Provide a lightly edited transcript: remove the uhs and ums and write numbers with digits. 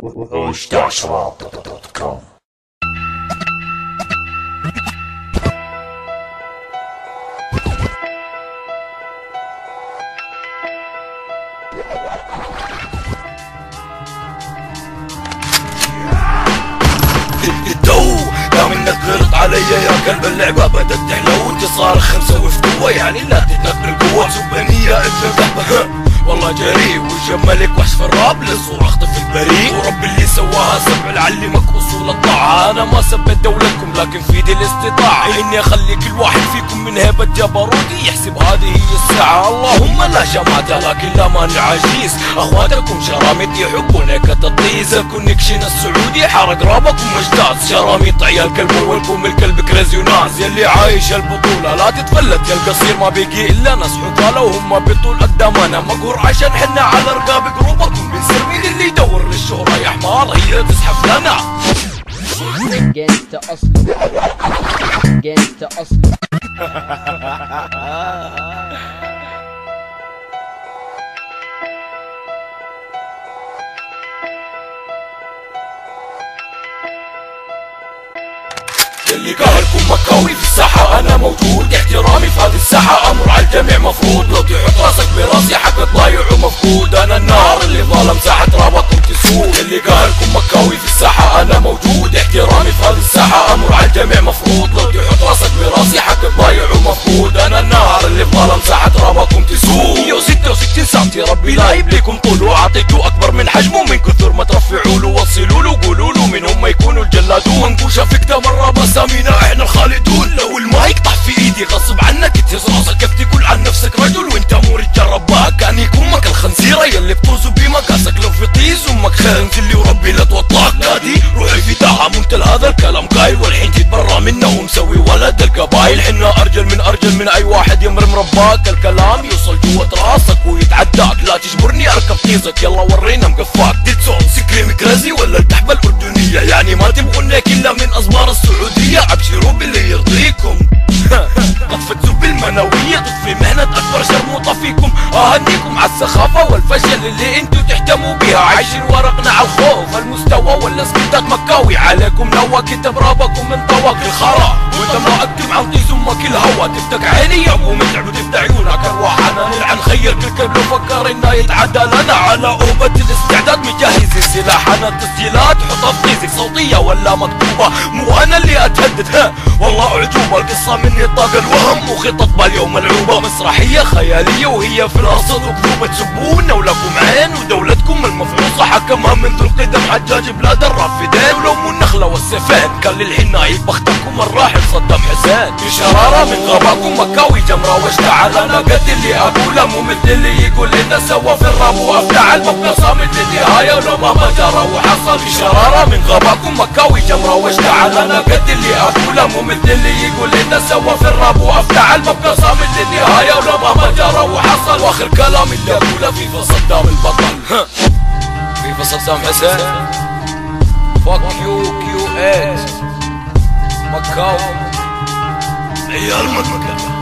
www.shwab.com. دام انك غلط علي يا كلب اللعبة بدت تحلو وانت صار خمسة وفتوة يعني لا تتنقل القوة سبانية ابن ذهب والله جريء وجملك وحش في الراب للصورة اخطف البريء ورب اللي سواها سبع لعلمك اصول الطاعة انا ما سبت دولتكم لكن في دي الاستطاعة اني اخلي كل واحد فيكم من هيبة جبروتي يحسب هذه هي الساعة اللهم لا شماتة لكن لا مانع عجيز اخواتكم شراميط يحبونك تطيز الكونكشن السعودي حرق رابكم مجتاز شراميط عيال كلب ولكم الكلب كريزي وناز يلي عايش البطولة لا تتفلت يا القصير ما بيجي الا ناس حطالة وهم بطول قدامنا مقهور عشان حنا على رقاب قروبكم بنصير مين اللي يدور للشهرة يا حمار هي تزحف لنا جانست اصله جانست اصله اللي قاهلكم مكاوي في الساحة أنا موجود احترامي في هذه الساحة أمر على الجميع مفروض لو تحط راسك براسي حقك ضايع ومفقود أنا النار اللي ظالم ساحة رابطكم تسود اللي قاهلكم مكاوي في الساحة أنا موجود احترامي في هذه الساحة أمر على الجميع مفروض لو تحط راسك براسي حقك ضايع ومفقود أنا النار اللي ظالم ساحة رابطكم تسود 166 سنتي ربي لايب لكم طول وأعطيته أكبر من حجمه من كثر ما ترفعوا له وصلوا له قولوا له من هم يكونوا الجلادون نقوشة فكتة مرة بسامينا احنا الخالدون لو المايك طاح في ايدي غصب عنك تهز راسك كيف تقول عن نفسك رجل وانت مو رجال رباك كان يكون امك الخنزيرة يلي بتوزو بمقاسك لو في طيز امك خير انزلي وربي لا توطاك نادي روحي في داعة منتل هذا الكلام قايل والحين تتبرى منه ومسوي ولد القبايل حنا ارجل من اي واحد يمر مرباك الكلام يوصل جوة راسك ويتعداك لا تجبرني اركب طيزك يلا ورينا مقفاك ديتسون سكريم كريزي ولا الكحبة الاردنية يعني ما تبغونك الا من ازمار السعودية ابشروا باللي يرضيكم طفت سب المنوية تطفي مهنة اكبر شرموطة فيكم اهنيكم على السخافة والفشل اللي انتو تهتموا بيها عايشين ورقنا على الخوف المستوى ولا سكتات مكاوي عليكم نوا كتب رابكم من طواق الخرا وانت ما اكتب عن طيز امك الهوا تفتك عيني يا ابو متعب وتفتح عيونك ارواحنا نلعن خير كل كلب لو فكر انه يتعدى لنا على اوبة الاستعداد مجهزين سلاحنا التسجيلات حطها في طيزك صوتية ولا مكتوبة مو انا اللي اتهدد والله اعجوبة القصة مني طاق الوهم وخطط باليوم ملعوبة مسرحية خيالية وهي في الارصد وكذوبة تسبونا ولكم عين ودولتكم المفروصة حكمها منذ القدم حجاج بلاد الرافدين ولو مو النخلة والسيفين كان للحين نايب بختكم الراحل صدام حسين في شرارة من غاباكم مكاوي جمرة واشتعل انا قد اللي اقوله مو مثل اللي يقول لنا سوا في الراب وافتعل مبقى صامت للنهاية ولو مهما جرى وحصل في شرارة من غاباكم مكاوي جمرة واشتعل انا قد اللي اقوله مو مثل اللي يقول لنا سوا في الراب وافتعل مبقى صامت للنهاية ولو مهما جرى وحصل واخر كلام اللي اقوله في صدام البطل في صدام حسين فاك يو كيو اكس مكاوي عيال مكة